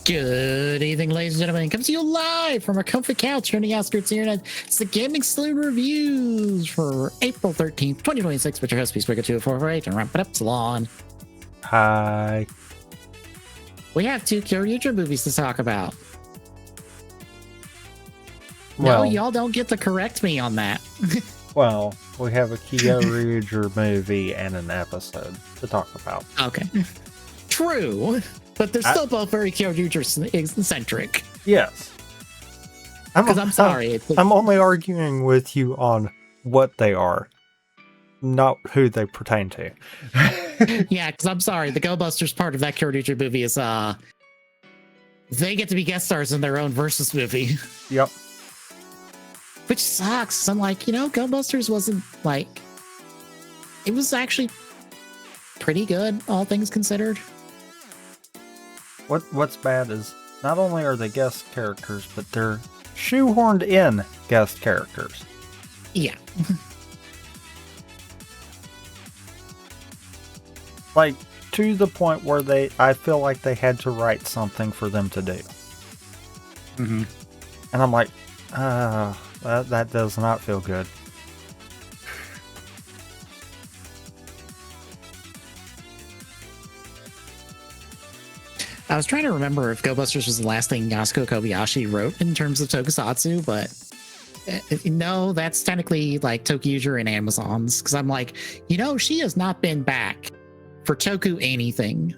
Good evening, ladies and gentlemen. Comes to you live from our comfy couch here on the outskirts of the internet. It's the Gaming Saloon Reviews for April 13th, 2026, with your host, Peacemaker248, and wrap it up, Salon. Hi. We have two Kyoryuger movies to talk about. Well, no, y'all don't get to correct me on that. well, we have a Kyoryuger movie and an episode to talk about. Okay. True. But they're still both very Kyoryuger-centric. Yes. Because I'm sorry. I'm only arguing with you on what they are, not who they pertain to. Yeah, because I'm sorry. The Go Busters part of that Kyoryuger movie is, they get to be guest stars in their own Versus movie. Yep. Which sucks. I'm like, Go Busters wasn't like... It was actually pretty good, all things considered. What's bad is not only are they guest characters, but they're shoehorned in guest characters. Yeah. Like, to the point where I feel like they had to write something for them to do. Mm-hmm. And I'm like, that does not feel good. I was trying to remember if Go Busters was the last thing Yasuko Kobayashi wrote in terms of tokusatsu, but no, that's technically like Tokyo and Amazon's, because I'm like, she has not been back for Toku anything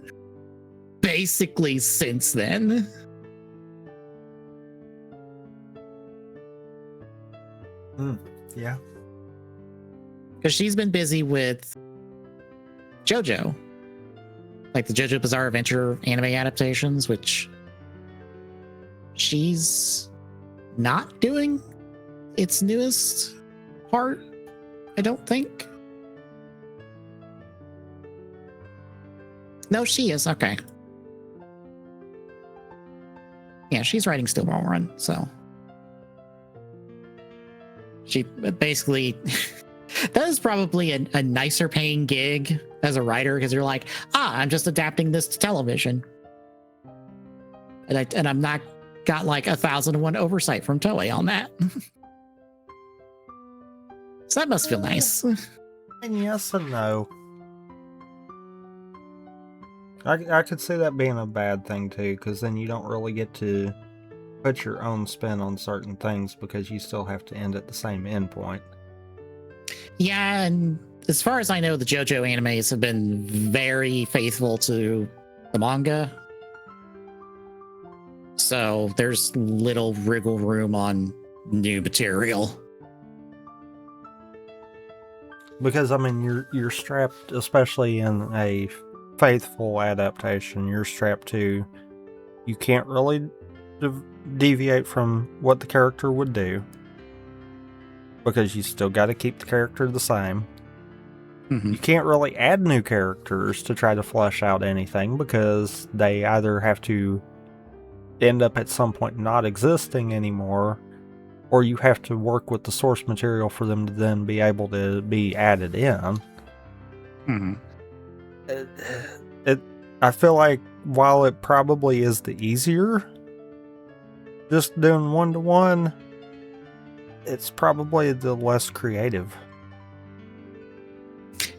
basically since then. Yeah. Because she's been busy with JoJo. Like the JoJo Bizarre Adventure anime adaptations, which she's not doing its newest part, I don't think. No, she is. Okay. Yeah, she's writing Still Won't Run, so. She basically... That is probably a nicer paying gig as a writer, because you're like, I'm just adapting this to television. And I'm not got like 1001 oversight from Toei on that. So that must feel nice. And yes and no. I could see that being a bad thing too, because then you don't really get to put your own spin on certain things because you still have to end at the same endpoint. Yeah, and as far as I know, the JoJo animes have been very faithful to the manga. So there's little wriggle room on new material. Because, I mean, you're strapped, especially in a faithful adaptation, you're strapped to... You can't really deviate from what the character would do, because you still got to keep the character the same. Mm-hmm. You can't really add new characters to try to flesh out anything, because they either have to end up at some point not existing anymore, or you have to work with the source material for them to then be able to be added in. Mm-hmm. I feel like while it probably is the easier, just doing one-to-one, it's probably the less creative.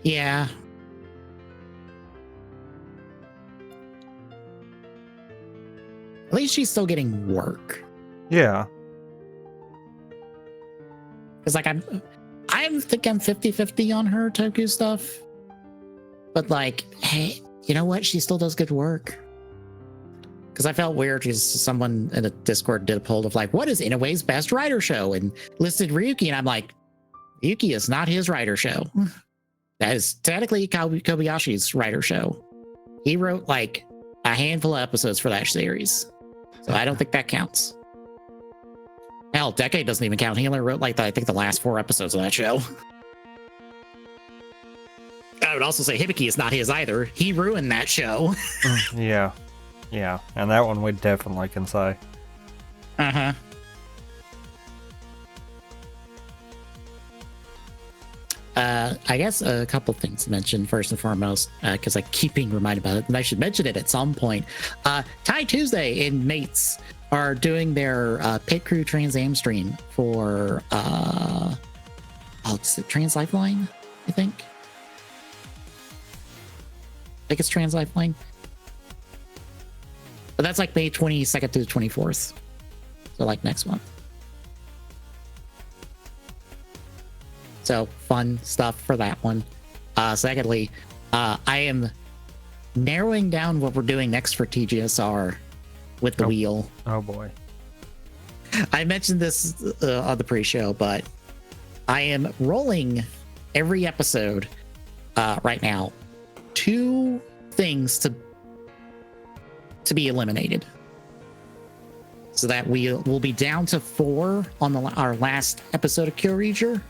Yeah. At least she's still getting work. Yeah. Because like I think I'm 50-50 on her Toku stuff. But like, hey, you know what? She still does good work. Because I felt weird because someone in a Discord did a poll of like, what is Inoue's best writer show? And listed Ryuki, and I'm like, Ryuki is not his writer show. That is technically Kobayashi's writer show. He wrote like a handful of episodes for that series. So I don't think that counts. Hell, Decade doesn't even count. He only wrote like I think the last 4 episodes of that show. I would also say Hibiki is not his either. He ruined that show. Yeah. Yeah, and that one we definitely can say. I guess a couple things to mention first and foremost, because I keep being reminded about it, and I should mention it at some point. Thai Tuesday and Mates are doing their Pit Crew Trans Am stream for it's Trans Lifeline, I think. I think it's Trans Lifeline. But that's like May 22nd to the 24th. So like next month. So fun stuff for that one. Secondly, I am narrowing down what we're doing next for TGSR with the wheel. Oh boy. I mentioned this on the pre-show, but I am rolling every episode right now. 2 things to be eliminated. So that we'll be down to 4 on our last episode of Kyoryuger.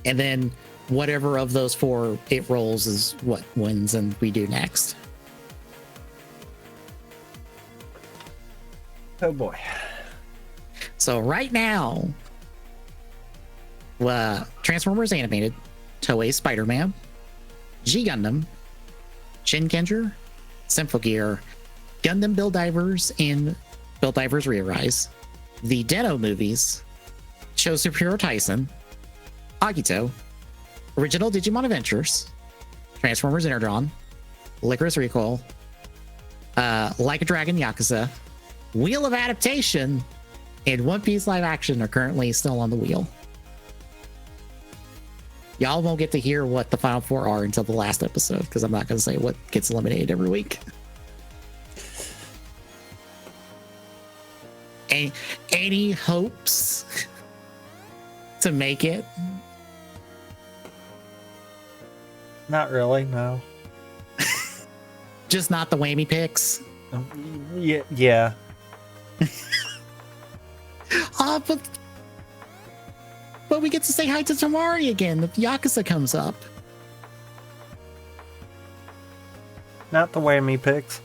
And then whatever of those 4 it rolls is what wins and we do next. Oh boy. So right now, Transformers Animated, Toei Spider-Man, G Gundam, Shin Kenjer, Symphogear, Gundam Build Divers, and Build Divers Re-Arise, the Den-O movies, Show Superhero Tyson, Agito, Original Digimon Adventures, Transformers Interdron, Licorice Recoil, Like a Dragon Yakuza, Wheel of Adaptation, and One Piece live action are currently still on the wheel. Y'all won't get to hear what the final 4 are until the last episode, because I'm not going to say what gets eliminated every week. Any hopes to make it? Not really, no. Just not the whammy picks? Yeah. But we get to say hi to Tamari again if Yakuza comes up. Not the whammy picks.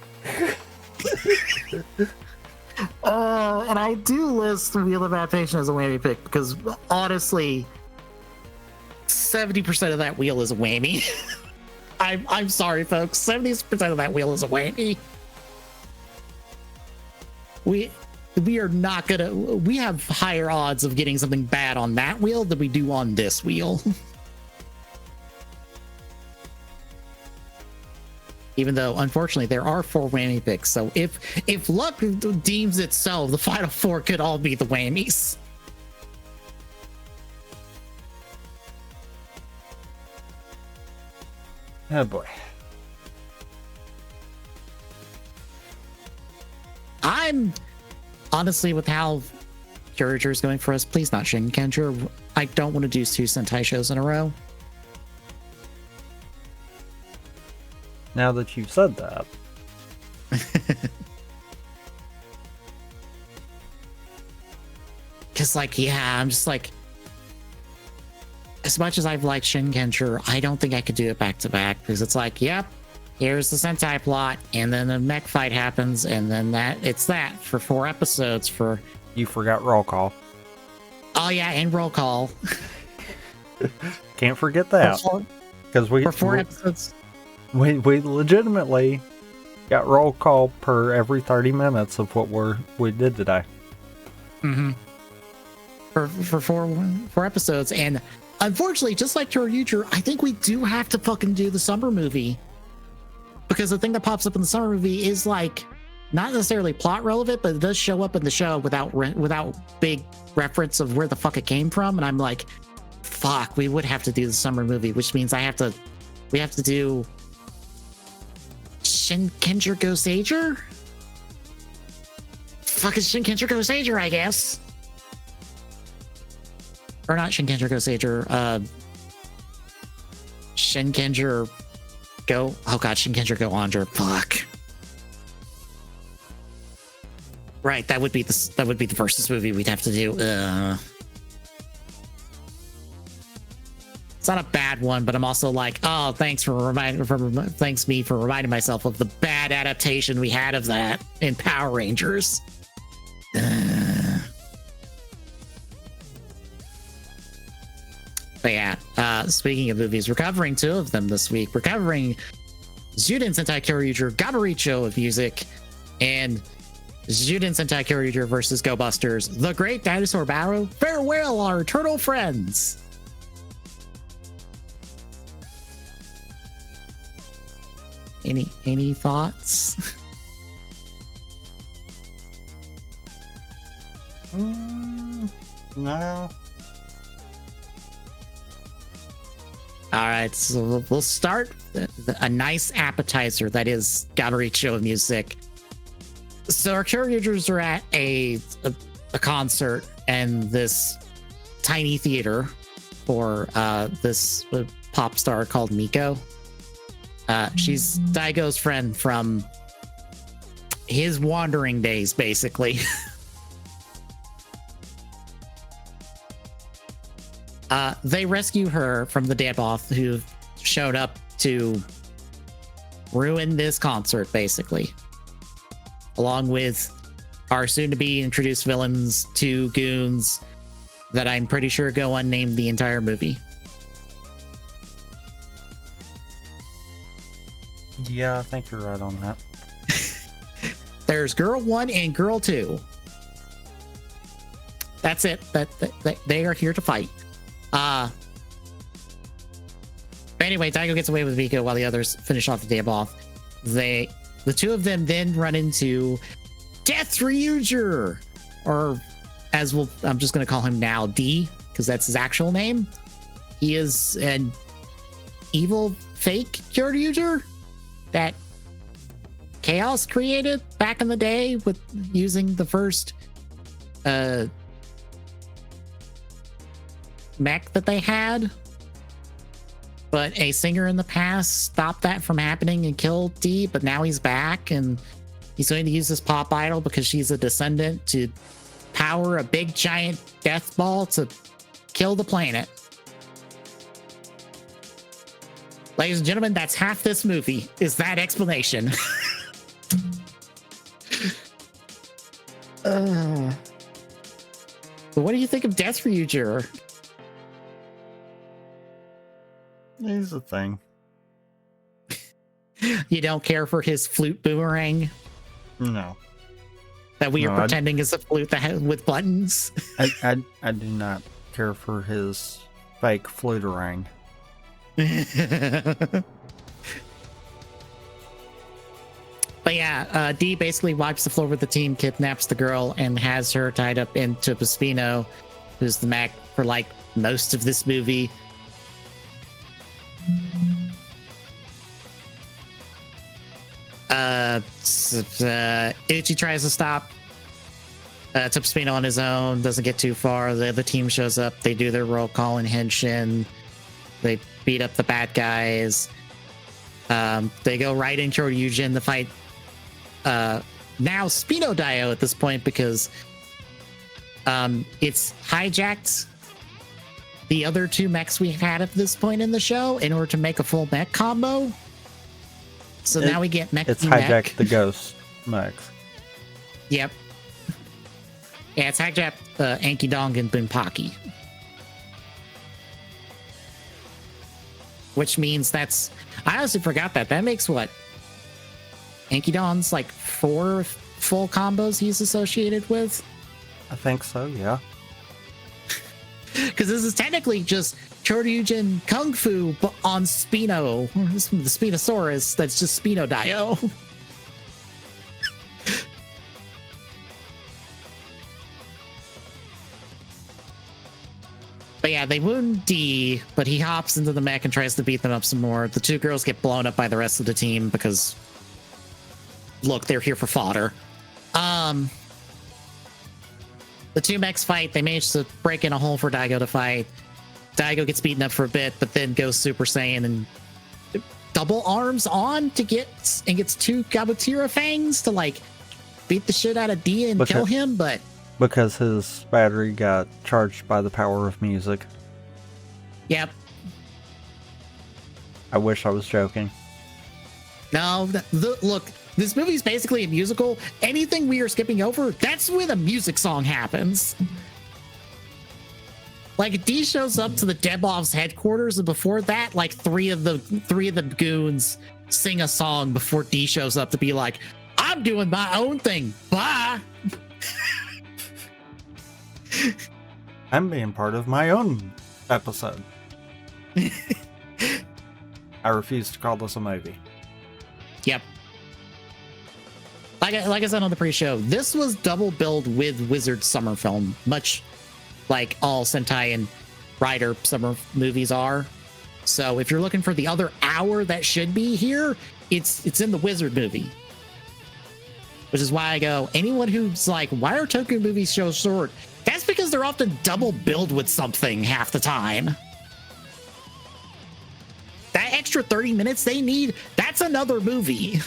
And I do list Wheel of Adaptation as a whammy pick because honestly, 70% of that wheel is a whammy. I'm sorry, folks. 70% of that wheel is a whammy. We are not gonna. We have higher odds of getting something bad on that wheel than we do on this wheel. Even though, unfortunately, there are 4 whammy picks. So if luck deems itself, the final 4 could all be the whammies. Oh boy. I'm honestly, with how Kyoryuger is going for us, please not Shin Kenjer. I don't want to do 2 Sentai shows in a row. Now that you've said that. Because, like, yeah, I'm just like, as much as I've liked Shin Kenjer, I don't think I could do it back to back because it's like, yep, here's the Sentai plot, and then a mech fight happens, and then it's that for 4 episodes for... You forgot roll call. Oh, yeah, and roll call. Can't forget that. Because for 4 episodes. We legitimately got roll call per every 30 minutes of what we did today. Mm-hmm. For 4 episodes, and unfortunately, just like Kyoryuger, I think we do have to fucking do the summer movie. Because the thing that pops up in the summer movie is like not necessarily plot relevant, but it does show up in the show without big reference of where the fuck it came from. And I'm like, fuck, we would have to do the summer movie, which means we have to do Shin Kenjer Go Sager? Fuck is Shin Kenjer Go Sager, I guess. Or not Shin Kenjer Go Sager, Shin Kenjer Go... Oh god, Shin Kenjer Go Under. Fuck. Right, that would be the versus movie we'd have to do. It's not a bad one, but I'm also like, oh, thanks for reminding myself of the bad adaptation we had of that in Power Rangers. But yeah, speaking of movies, we're covering 2 of them this week. We're covering Juden Sentai Kyoryuger Gaburincho of music and Juden Sentai Kyoryuger versus Go Busters, The Great Dinosaur Battle. Farewell, our turtle friends. Any thoughts? No. All right, so we'll start a nice appetizer that is Gaburincho music. So our Kyoryugers are at a concert in this tiny theater for this pop star called Miko. She's Daigo's friend from his wandering days, basically. They rescue her from the dead moth who showed up to ruin this concert, basically. Along with our soon-to-be introduced villains, 2 goons that I'm pretty sure go unnamed the entire movie. Yeah, I think you're right on that. There's Girl 1 and Girl 2. That's it. They are here to fight. But anyway, Daigo gets away with Miko while the others finish off the damn off. The 2 of them then run into Kyoryuger, or I'm just going to call him now D, because that's his actual name. He is an evil fake Kyoryuger that Chaos created back in the day with using the first mech that they had, but a singer in the past stopped that from happening and killed D, but now he's back and he's going to use this pop idol because she's a descendant to power a big giant death ball to kill the planet. Ladies and gentlemen, that's half this movie, is that explanation. But what do you think of Kyoryuger? Here's the thing. You don't care for his flute boomerang? No. That we are pretending is a flute that with buttons? I do not care for his fake fluterang. But yeah, D basically wipes the floor with the team, kidnaps the girl, and has her tied up into Paspino, who's the mech for like most of this movie. Uchi tries to stop Paspino on his own, doesn't get too far. The other team shows up, they do their roll call and henshin. They beat up the bad guys. They go right in Kyoryuger to fight now Spino Dio at this point, because it's hijacked the other 2 mechs we've had at this point in the show in order to make a full mech combo. So now we get mech. It's hijacked the ghost mechs. Yep. Yeah, it's hijacked Anki Dong and Bunpaki. Which means I honestly forgot that. That makes what? Anki Dong's like 4 full combos he's associated with? I think so, yeah. Because this is technically just Kyoryuger Kung Fu on Spino. The Spinosaurus that's just Spino Dio. But yeah, they wound D, but he hops into the mech and tries to beat them up some more. The 2 girls get blown up by the rest of the team because, look, they're here for fodder. The 2 mechs fight. They manage to break in a hole for Daigo to fight. Daigo gets beaten up for a bit, but then goes Super Saiyan and double arms on to gets 2 Gabutira fangs to like beat the shit out of D and kill him, but because his battery got charged by the power of music. Yep. I wish I was joking. No, look, this movie's basically a musical. Anything we are skipping over, that's where the music song happens. Like D shows up to the Debov's headquarters, and before that, like three of the goons sing a song before D shows up to be like, "I'm doing my own thing. Bye." I'm being part of my own episode. I refuse to call this a movie. Yep. Like I said on the pre-show, this was double billed with Wizard summer film, much like all Sentai and Rider summer movies are. So if you're looking for the other hour that should be here, it's in the Wizard movie. Which is why I go, anyone who's like, why are Toku movies so short? That's because they're often double billed with something half the time. That extra 30 minutes they need, that's another movie.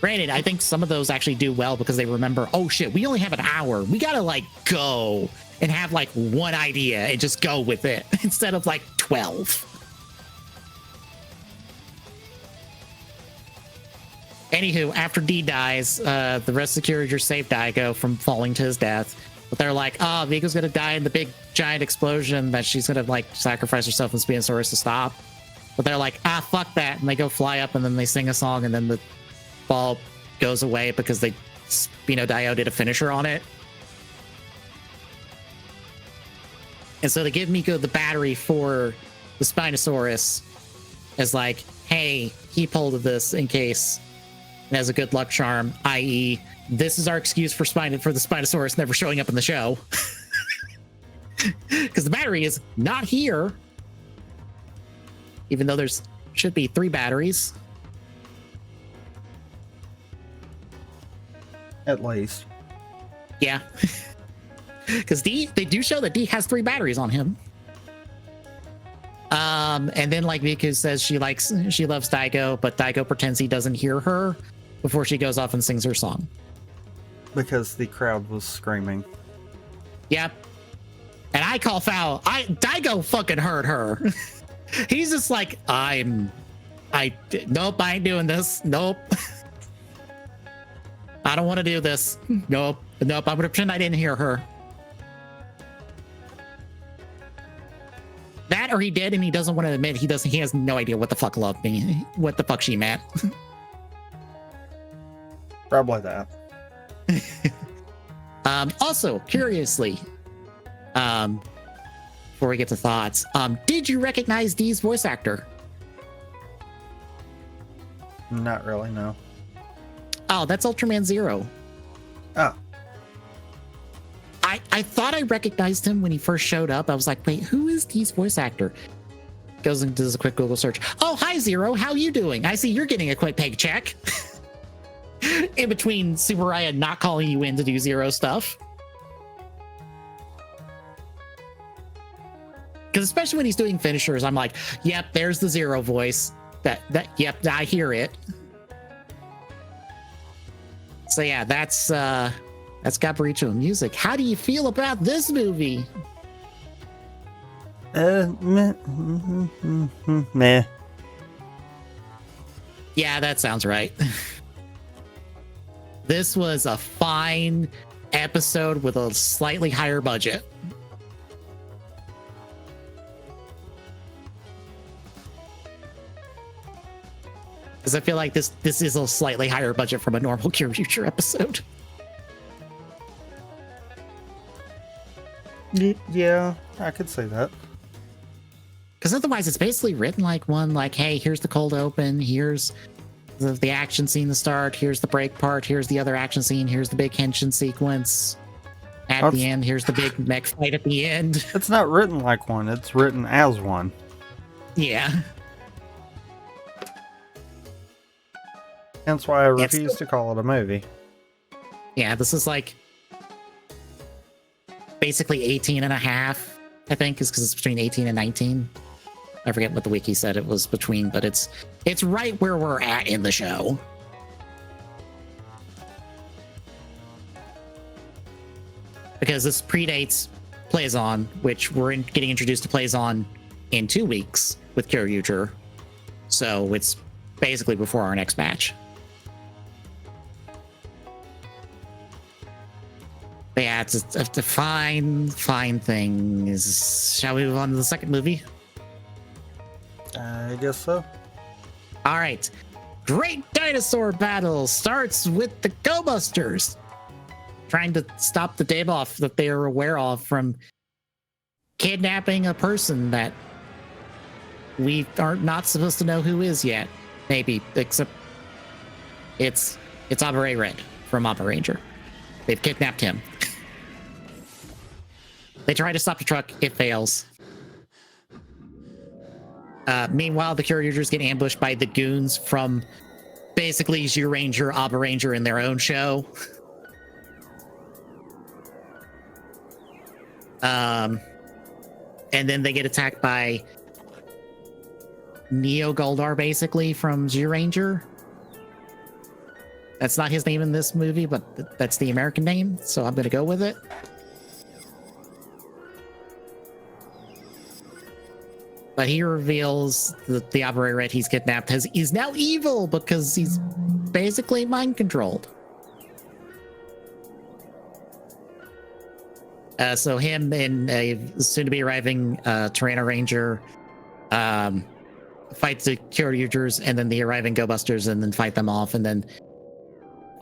Granted, I think some of those actually do well because they remember, oh shit, we only have an hour. We gotta like go and have like one idea and just go with it instead of like 12. Anywho, after D dies, the rest of the Kyoryuger save Daigo from falling to his death. But they're like, oh, Viko's gonna die in the big giant explosion that she's gonna like sacrifice herself and Spinosaurus to stop. But they're like, ah, fuck that. And they go fly up and then they sing a song and then the ball goes away because Dio did a finisher on it. And so they give Miko the battery for the Spinosaurus as like, hey, keep hold of this in case it has a good luck charm, i.e., this is our excuse for the Spinosaurus never showing up in the show. Because the battery is not here. Even though there's should be 3 batteries. At least. Yeah. Because they do show that D has 3 batteries on him. And then like Miku says she loves Daigo, but Daigo pretends he doesn't hear her before she goes off and sings her song. Because the crowd was screaming. Yep. And I call foul. Daigo fucking heard her. He's just like, nope, I ain't doing this. Nope. I don't want to do this. Nope. I'm gonna pretend I didn't hear her. That or he did and he doesn't want to admit he has no idea what the fuck love means, what the fuck she meant. Probably that. Also, curiously, before we get to thoughts, did you recognize Dee's voice actor? Not really, no. Oh, that's Ultraman Zero. Oh. I thought I recognized him when he first showed up. I was like, wait, who is Dee's voice actor? Goes and does a quick Google search. Oh, hi, Zero. How you doing? I see you're getting a quick paycheck. In between Subaraya not calling you in to do Zero stuff. Because especially when he's doing finishers, I'm like, yep, there's the Zero voice. Yep, I hear it. So yeah, that's Gaburincho music. How do you feel about this movie? Meh. Yeah, that sounds right. This was a fine episode with a slightly higher budget. Because I feel like this is a slightly higher budget from a normal Kyoryuger episode. Yeah, I could say that. Because otherwise it's basically written like one, like, hey, here's the cold open, here's the action scene to start, here's the break part, here's the other action scene, here's the big henshin sequence. At the end, here's the big mech fight at the end. It's not written like one, it's written as one. Yeah. Hence why I refuse to call it a movie. Yeah, this is like basically 18 and a half, I think, is because it's between 18 and 19. I forget what the wiki said it was between, but it's right where we're at in the show. Because this predates Plazon, which we're getting introduced to Plazon in 2 weeks with Kyoryuger. So it's basically before our next match. But yeah, it's a fine thing. Shall we move on to the second movie? I guess so. All right. Great dinosaur battle starts with the Go Busters trying to stop the Daboff that they are aware of from kidnapping a person that we are not supposed to know who is yet. Maybe, except it's Abare Red from Abba Ranger. They've kidnapped him. They try to stop the truck. It fails. Meanwhile, the Kyoryugers get ambushed by the goons from basically Zyuranger, Abba Ranger in their own show. And then they get attacked by Neo Goldar, basically, from Zyuranger. That's not his name in this movie, but that's the American name, so I'm going to go with it. But he reveals that the Abare Red he's kidnapped is now evil because he's basically mind controlled. So him and a soon-to-be arriving Tyranno Ranger fight the Kyoryugers and then the arriving Go Busters and then fight them off. And then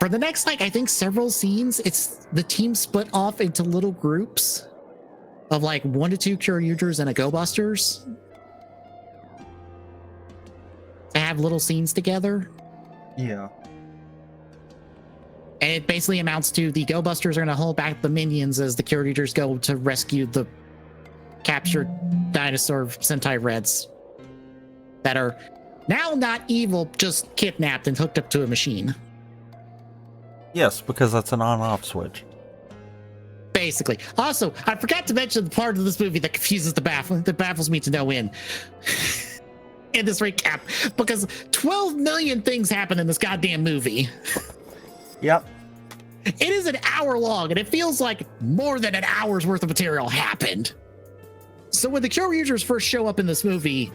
for the next, like, I think several scenes, it's the team split off into little groups of like 1 to 2 Kyoryugers and a Go Busters to have little scenes together. Yeah. And it basically amounts to the Go Busters are going to hold back the minions as the Kyoryugers go to rescue the captured dinosaur Sentai Reds that are now not evil, just kidnapped and hooked up to a machine. Yes, because that's an on-off switch. Basically. Also, I forgot to mention the part of this movie that confuses that baffles me to no end. In this recap, because 12 million things happen in this goddamn movie. Yep. It is an hour long, and it feels like more than an hour's worth of material happened. So when the Kyoryugers first show up in this movie,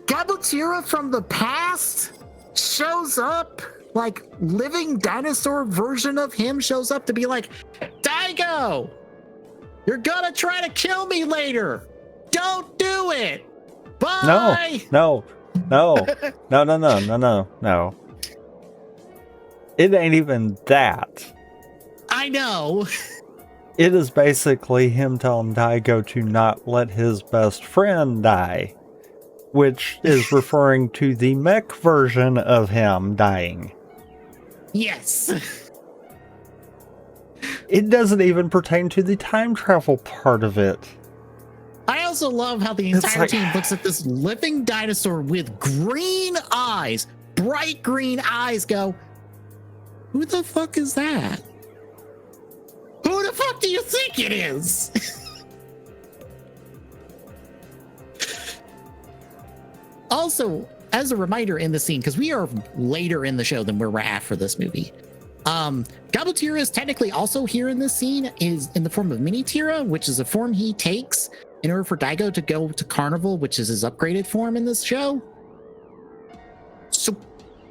Gaburincho from the past shows up, like living dinosaur version of him shows up to be like, Daigo, you're gonna try to kill me later. Don't do it. Bye. No. It ain't even that. I know. It is basically him telling Daigo to not let his best friend die, which is referring to the mech version of him dying. Yes. It doesn't even pertain to the time travel part of it. I also love how the entire team looks at this living dinosaur with green eyes, bright green eyes, go, who the fuck is that? Who the fuck do you think it is? Also, as a reminder in the scene, because we are later in the show than where we're at for this movie, Gaburincho is technically also here in this scene, is in the form of Mini Tira, which is a form he takes in order for Daigo to go to Carnival, which is his upgraded form in this show. So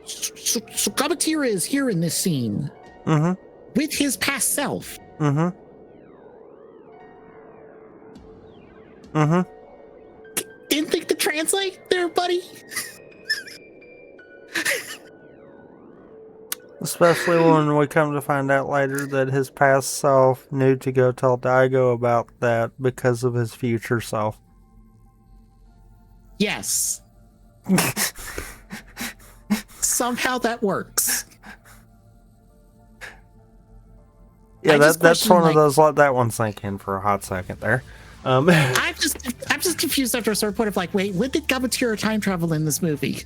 Gaburincho is here in this scene with his past self. Didn't think to translate there, buddy. Especially when we come to find out later that his past self knew to go tell Daigo about that because of his future self. Yes. Somehow that works. Yeah, that's one of those. Let that one sink in for a hot second there. I'm just confused after a certain point of like, wait, when did Gaburincho time travel in this movie?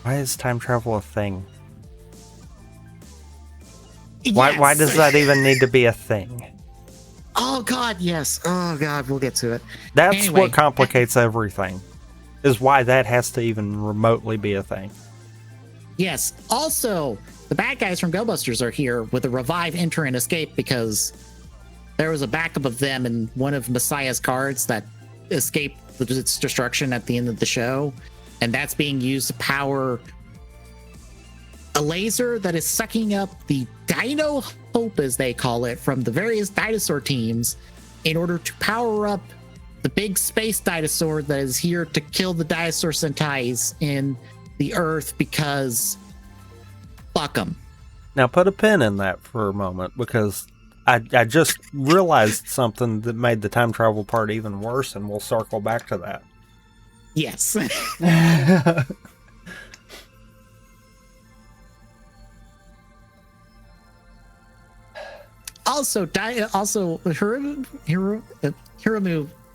Why is time travel a thing? Yes. Why does that even need to be a thing? Oh God, yes. Oh God, we'll get to it. That's anyway, what complicates everything. Is why that has to even remotely be a thing. Yes. Also, the bad guys from Go Busters are here with a revive, enter, and escape because there was a backup of them in one of Messiah's cards that escaped its destruction at the end of the show. And that's being used to power a laser that is sucking up the Dino Hope, as they call it, from the various dinosaur teams in order to power up the big space dinosaur that is here to kill the dinosaur Sentais in the Earth because fuck them. Now put a pin in that for a moment, because I just realized something that made the time travel part even worse, and we'll circle back to that. Yes. Also, Hiromu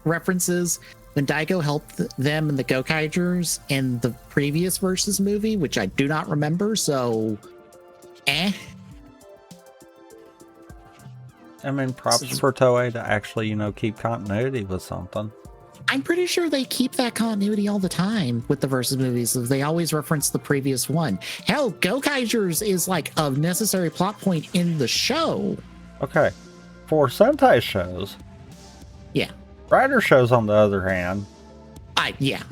references when Daigo helped them in the Gokaigers in the previous Versus movie, which I do not remember, so I mean, props for Toei to actually, keep continuity with something. I'm pretty sure they keep that continuity all the time with the Versus movies. They always reference the previous one. Hell, Gokaigers is like a necessary plot point in the show. Okay. For Sentai shows. Yeah. Rider shows, on the other hand. Yeah.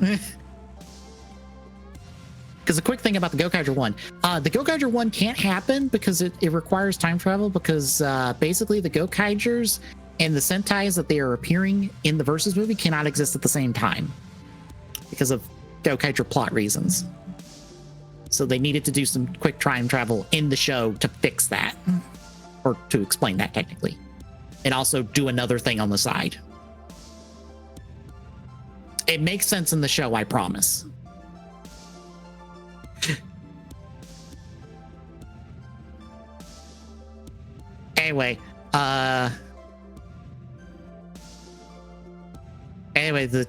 Because the quick thing about the Gokaiger 1, the Gokaiger 1 can't happen because it requires time travel, because basically the Gokaigers and the Sentais that they are appearing in the Versus movie cannot exist at the same time because of Gokaiger plot reasons. So they needed to do some quick time travel in the show to fix that, or to explain that technically, and also do another thing on the side. It makes sense in the show, I promise. Anyway, the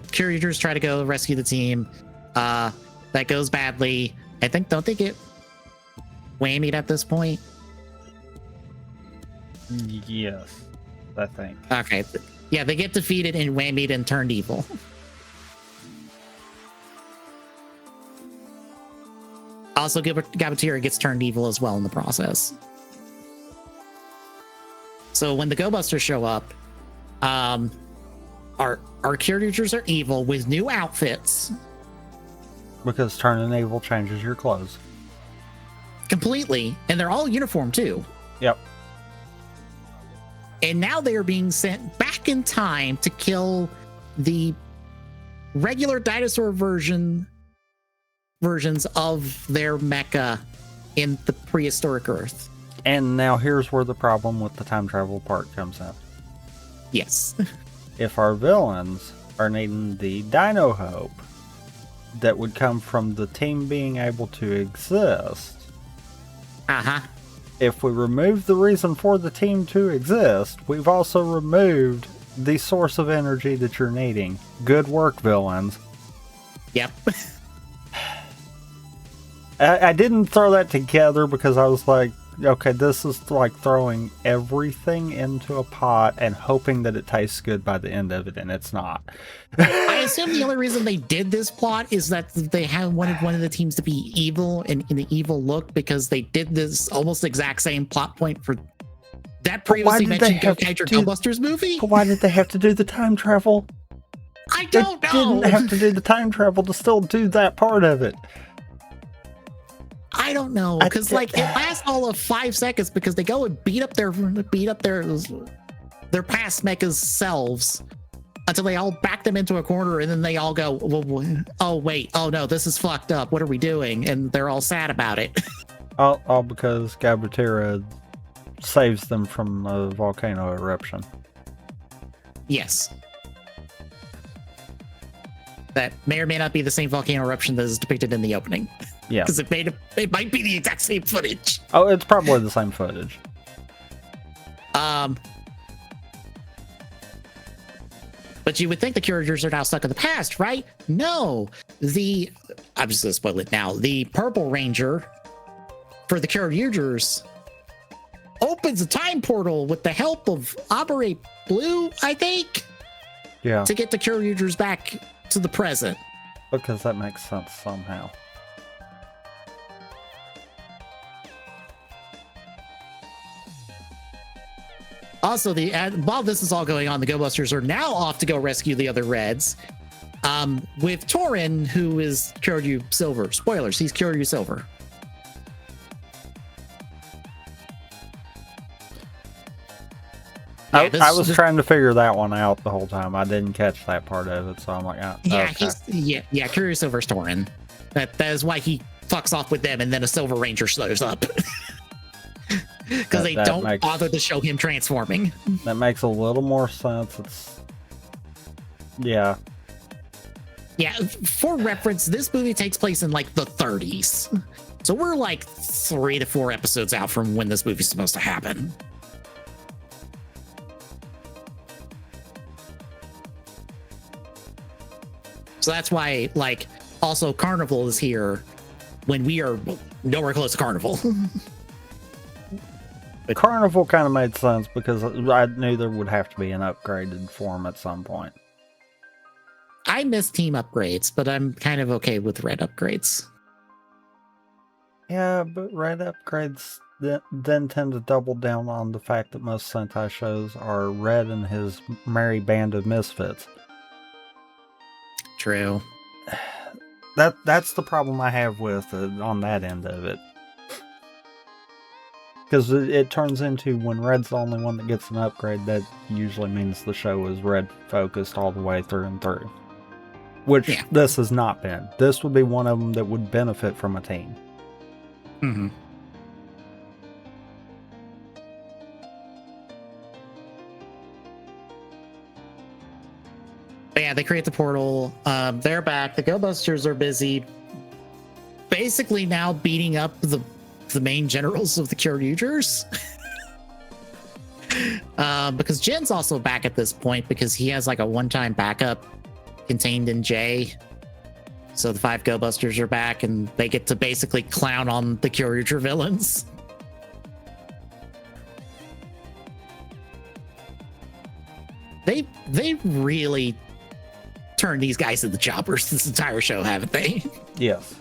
Kyoryugers try to go rescue the team. That goes badly. I think, don't they get whammied at this point? Yes, I think. Okay. Yeah, they get defeated and whammied and turned evil. Also, Gaburincho gets turned evil as well in the process. So when the Go Busters show up, our Kyoryugers are evil with new outfits. Because turning evil changes your clothes. Completely. And they're all uniform too. Yep. And now they are being sent back in time to kill the regular dinosaur versions of their mecha in the prehistoric Earth. And now here's where the problem with the time travel part comes in. Yes. If our villains are needing the Dino Hope that would come from the team being able to exist, if we remove the reason for the team to exist, we've also removed the source of energy that you're needing. Good work, villains. Yep. I didn't throw that together because I was like, okay, this is like throwing everything into a pot and hoping that it tastes good by the end of it, and it's not. I assume the only reason they did this plot is that they wanted one of the teams to be evil and in the evil look, because they did this almost exact same plot point for that previously mentioned Gokaiger Go Busters movie. Why did they have to do the time travel? I don't know. They didn't have to do the time travel to still do that part of it. I don't know, because like it lasts all of 5 seconds because they go and beat up their past mecha's selves until they all back them into a corner, and then they all go, oh wait, oh no, this is fucked up. What are we doing? And they're all sad about it. all because Gaburincho saves them from a volcano eruption. Yes. That may or may not be the same volcano eruption that is depicted in the opening. Yeah. Because it might be the exact same footage. Oh, it's probably the same footage. But you would think the Kyoryugers are now stuck in the past, right? No. I'm just going to spoil it now. The Purple Ranger for the Kyoryugers opens a time portal with the help of Operate Blue, I think? Yeah. To get the Kyoryugers back to the present. Because that makes sense somehow. Also, while this is all going on, the Go Busters are now off to go rescue the other Reds. With Torin, who is Kyoryu Silver. Spoilers, he's Kyoryu Silver. Yeah, I was trying to figure that one out the whole time. I didn't catch that part of it, so I'm like, oh, yeah, okay. Kyoryuger versus Torin. That is why he fucks off with them, and then a Silver Ranger shows up. Because they don't bother to show him transforming. That makes a little more sense. It's yeah. Yeah, for reference, this movie takes place in like the 30s. So we're like 3 to 4 episodes out from when this movie's supposed to happen. So that's why, like, also Carnival is here when we are nowhere close to Carnival. The Carnival kind of made sense because I knew there would have to be an upgraded form at some point. I miss team upgrades, but I'm kind of okay with red upgrades. Yeah, but red upgrades then tend to double down on the fact that most Sentai shows are Red and his merry band of misfits. True. That's the problem I have with it on that end of it. Because it turns into when Red's the only one that gets an upgrade, that usually means the show is Red focused all the way through and through. Which this has not been. This would be one of them that would benefit from a team. Mm-hmm. But yeah, they create the portal. They're back. The Go Busters are busy basically now beating up the main generals of the Kyoryugers. Because Jin's also back at this point because he has like a one-time backup contained in J. So the 5 Go Busters are back and they get to basically clown on the Kyoryuger villains. They really turned these guys into choppers this entire show, haven't they? Yes.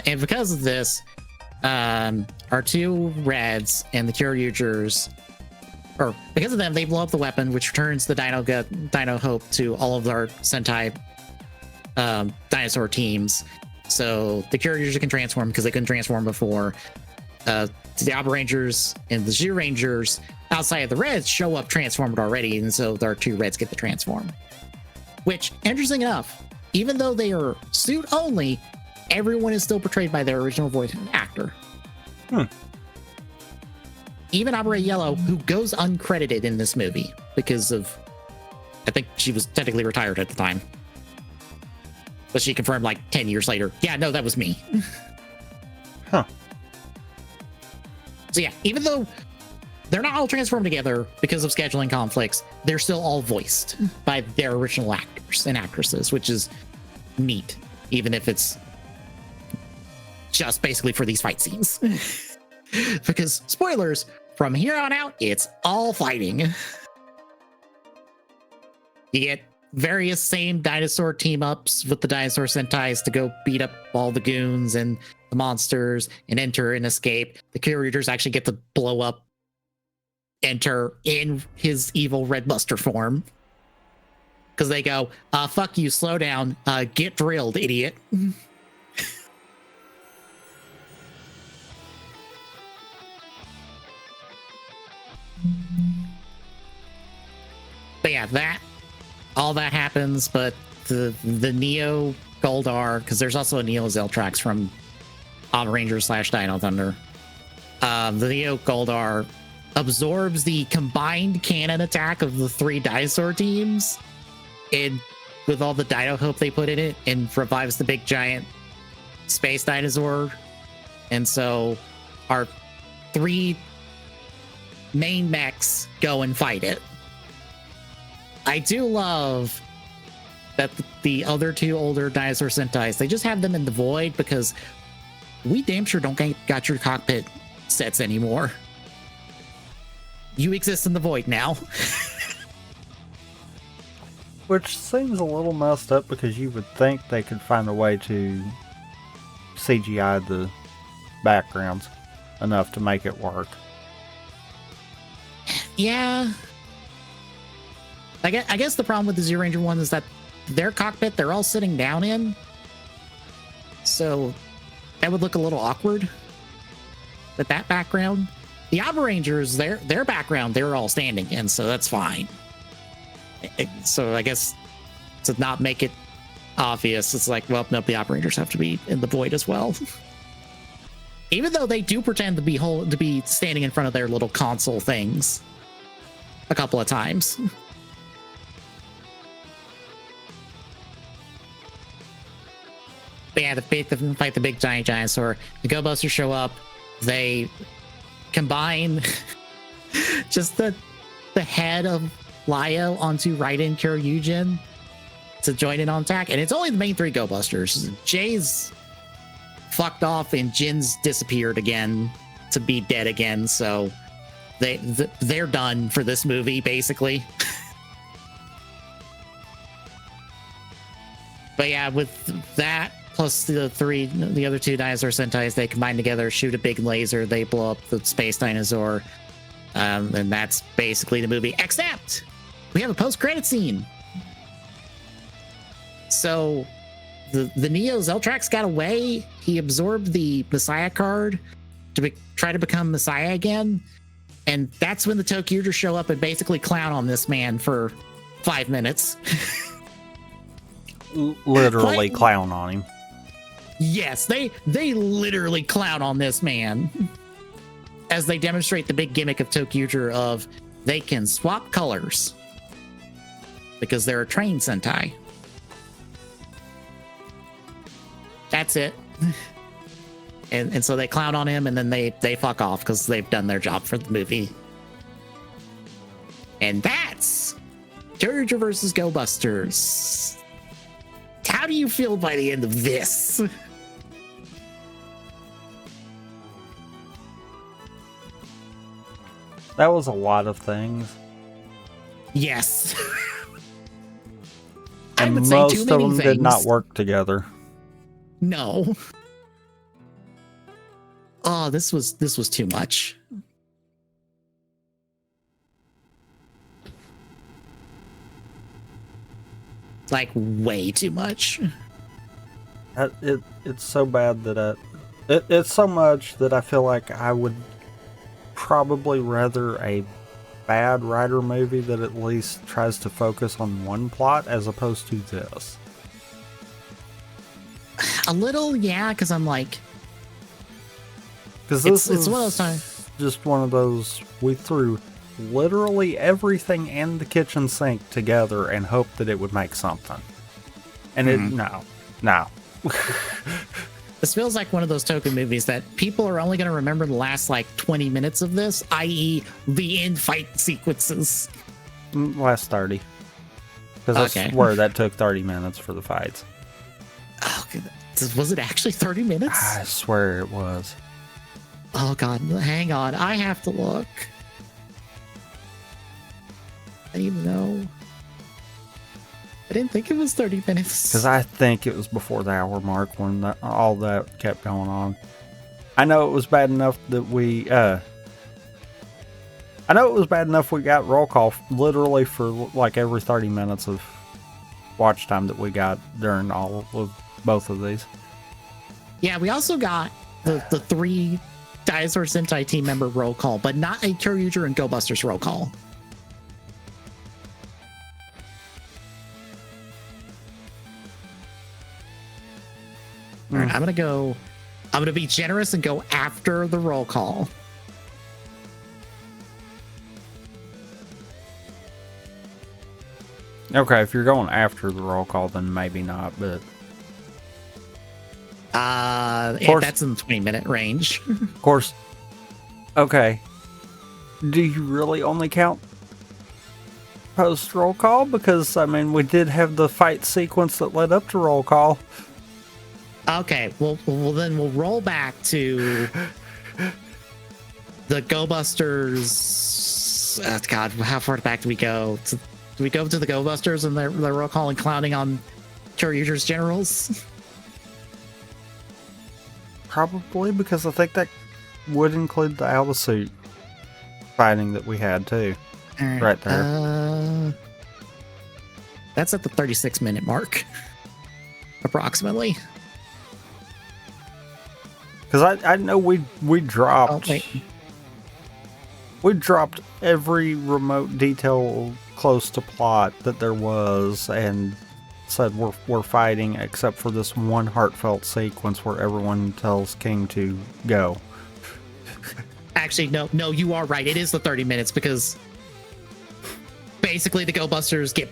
And because of this, our 2 Reds and the Kyoryugers, or because of them, they blow up the weapon, which returns the Dino Hope to all of our Sentai dinosaur teams. So the Kyoryuger can transform because they couldn't transform before. The Gaburingers and the Zyurangers outside of the Reds show up transformed already, and so our 2 Reds get to transform. Which, interesting enough, even though they are suit only, everyone is still portrayed by their original voice actor. Even Opera Yellow, who goes uncredited in this movie because of, I think she was technically retired at the time. But she confirmed like 10 years later, yeah, no, that was me. Huh. So yeah, even though they're not all transformed together because of scheduling conflicts, they're still all voiced by their original actors and actresses, which is neat, even if it's just basically for these fight scenes. Because, spoilers, from here on out, it's all fighting. You get various same dinosaur team-ups with the dinosaur Sentais to go beat up all the goons and the monsters and enter and escape. The Kyoryugers actually get to blow up Enter in his evil Red Buster form. Because they go, fuck you, slow down, get drilled, idiot. But yeah, all that happens, but the Neo Goldar, because there's also a Neo Zeltrax from Gaburincho / Dino Thunder. The Neo Goldar absorbs the combined cannon attack of the 3 dinosaur teams, and with all the Dino Hope they put in it, and revives the big giant space dinosaur. And so our 3 main mechs go and fight it. I do love that the other 2 older dinosaur Sentais, they just have them in the void because we damn sure don't got your cockpit sets anymore. You exist in the void now. Which seems a little messed up because you would think they could find a way to CGI the backgrounds enough to make it work. Yeah. I guess the problem with the Zyuranger one is that their cockpit, they're all sitting down in. So that would look a little awkward. with that background. The Gaburingers, their background, they're all standing in, so that's fine. So I guess to not make it obvious, it's like, well, nope, the Gaburingers have to be in the void as well. Even though they do pretend to be standing in front of their little console things a couple of times. But yeah, to fight the big giant dinosaur, the Go Busters show up. They combine just the head of Lio onto Raiden Kyoryuger to join in on attack, and it's only the main three Go Busters. Jay's fucked off and Jin's disappeared again to be dead again, so they're done for this movie basically. But yeah, with that plus the other two dinosaur Sentais, they combine together, shoot a big laser, they blow up the space dinosaur, and that's basically the movie. Except we have a post-credit scene. So the Neo Zeltrax got away. He absorbed the Messiah card to try to become Messiah again, and that's when the Kyoryuger show up and basically clown on this man for 5 minutes. Literally clown on him. Yes, they literally clown on this man as they demonstrate the big gimmick of Kyoryuger of they can swap colors because they're a trained Sentai. That's it. And so they clown on him and then they fuck off because they've done their job for the movie. And that's Kyoryuger versus Go Busters. How do you feel by the end of this? That was a lot of things. Yes. And most of them did not work together. No. Oh, this was too much. Like way too much. It's so bad that it's so much that I feel like I would probably rather a bad writer movie that at least tries to focus on one plot as opposed to this. A little, yeah, because I'm like, because this it's one of those times. Just one of those, we threw literally everything and the kitchen sink together and hoped that it would make something. And no. This feels like one of those token movies that people are only going to remember the last like 20 minutes of this, i.e. the end fight sequences. Last 30. Because I swear that took 30 minutes for the fights. Oh, was it actually 30 minutes? I swear it was. Oh god, hang on. I have to look. I didn't even know. I didn't think it was 30 minutes. Because I think it was before the hour mark when all that kept going on. I know it was bad enough that we got roll call literally for like every 30 minutes of watch time that we got during all of both of these. Yeah, we also got the 3 Dinosaur Sentai team member roll call, but not a Kyoryuger and Go Busters roll call. All right, I'm gonna be generous and go after the roll call. Okay, if you're going after the roll call, then maybe not, but that's in the 20-minute range. Of course. Okay. Do you really only count post roll call? Because I mean, we did have the fight sequence that led up to roll call. Okay, well then we'll roll back to the Go Busters. Oh, God, how far back do we go? Do we go to the Go Busters and their roll call and clowning on Kyoryuger's generals? Probably, because I think that would include the Alba suit fighting that we had too. Right there. That's at the 36-minute mark, approximately. Because I know we dropped we dropped every remote detail close to plot that there was, and said we're fighting, except for this one heartfelt sequence where everyone tells King to go. Actually, no, you are right. It is the 30 minutes because basically the Go Busters get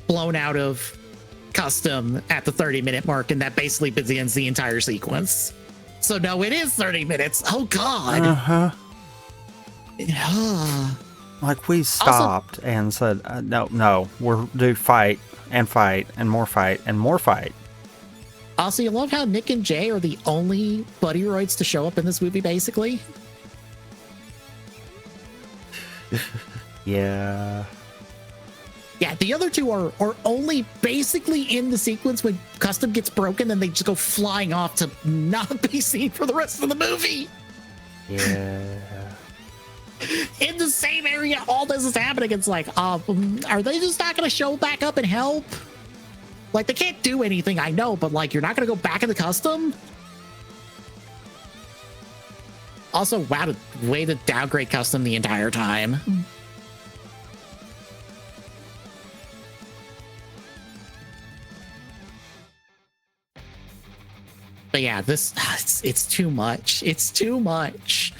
blown out of custom at the 30-minute mark, and that basically begins the entire sequence. So no, it is 30 minutes. Oh God. Like we stopped and said, no, we're do fight and fight and more fight and more fight. Also, you love how Nick and Jay are the only buddy roids to show up in this movie, basically. Yeah. Yeah, the other two are only basically in the sequence when custom gets broken, and they just go flying off to not be seen for the rest of the movie. Yeah. In the same area, all this is happening. It's like, are they just not going to show back up and help? Like, they can't do anything, I know, but like, you're not going to go back in the custom? Also, wow, way to downgrade custom the entire time. But yeah, it's too much. It's too much.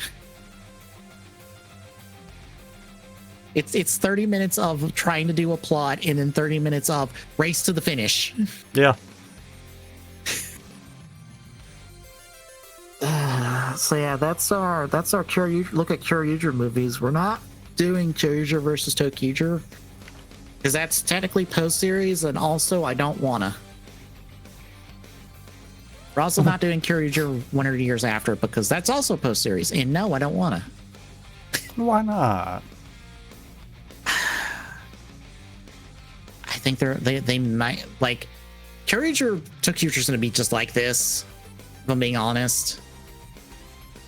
It's 30 minutes of trying to do a plot and then 30 minutes of race to the finish. Yeah. So yeah, that's our Kyoryuger look at Kyoryuger movies. We're not doing Kyoryuger versus Tokyuger because that's technically post series, and also I don't wanna. We're also not doing Kyoryuger 100 years after because that's also post series, and no, I don't wanna. Why not? I think they might like Kyoryuger Tokyuger's gonna be just like this. If I'm being honest.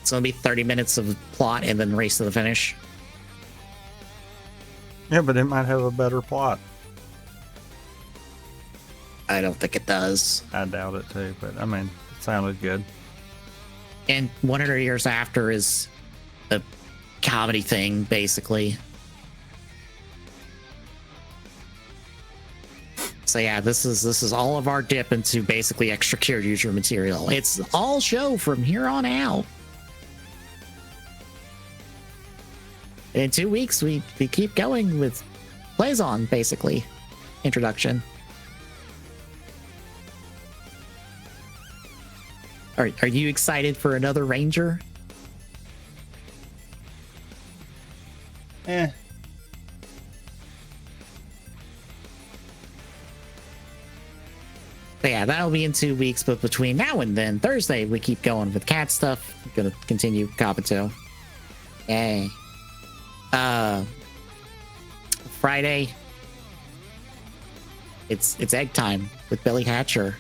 It's gonna be 30 minutes of plot and then race to the finish. Yeah, but it might have a better plot. I don't think it does. I doubt it too, but I mean, it sounded good. And 100 years after is a comedy thing, basically. So yeah, this is all of our dip into basically extra Kyoryuger material. It's all show from here on out. In 2 weeks, we keep going with Blazon, basically. Introduction. Are you excited for another Ranger? Eh. But yeah, that'll be in 2 weeks, but between now and then, Thursday, we keep going with cat stuff. We're gonna continue Kabuto. Yay. Friday, it's egg time with Billy Hatcher.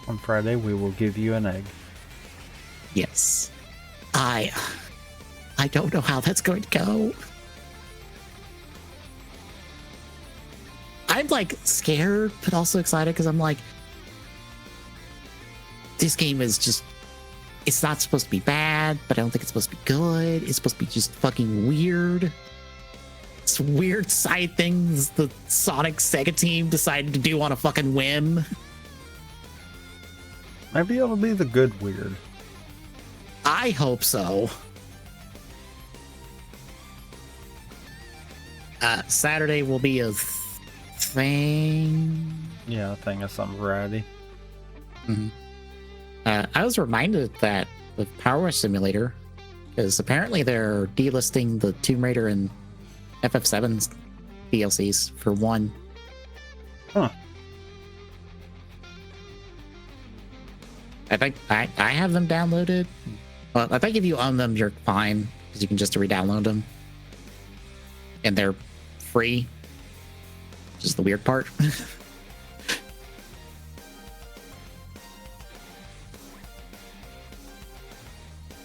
On Friday, we will give you an egg. Yes. I don't know how that's going to go. I'm like scared, but also excited because I'm like, this game is just, it's not supposed to be bad, but I don't think it's supposed to be good. It's supposed to be just fucking weird. It's weird side things the Sonic Sega team decided to do on a fucking whim. Maybe it'll be the good weird. I hope so. Saturday will be a thing. Yeah, a thing of some variety. Mm-hmm. I was reminded that with Power Simulator, because apparently they're delisting the Tomb Raider and FF7's DLCs for one. Huh. I think I have them downloaded. Well, I think if you own them, you're fine because you can just re-download them, and they're free. Which is the weird part.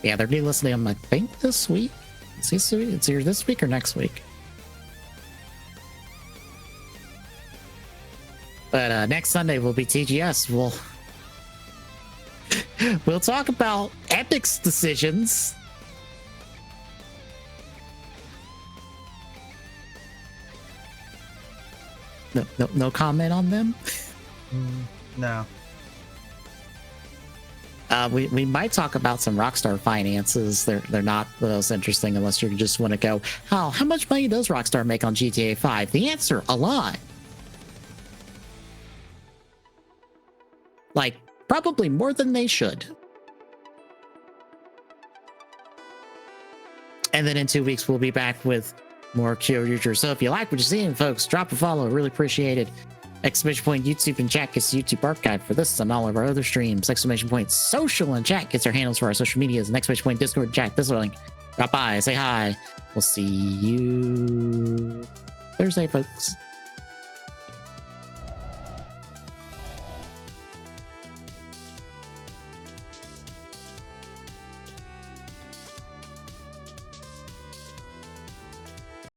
Yeah, they're delisting them, I think, this week. It's either this week or next week. But next Sunday will be TGS. We'll talk about Epic's decisions. No comment on them. No. We might talk about some Rockstar finances. They're not the most interesting unless you just want to go, how much money does Rockstar make on GTA 5? The answer, a lot. Like, probably more than they should. And then in 2 weeks, we'll be back with more Kyoryuger. So if you like what you're seeing, folks, drop a follow. Really appreciate it. Exclamation point YouTube and chat gets the YouTube archive for this and all of our other streams. Exclamation point social and chat gets our handles for our social medias. And exclamation point Discord chat. This link. Drop by, say hi. We'll see you Thursday, folks.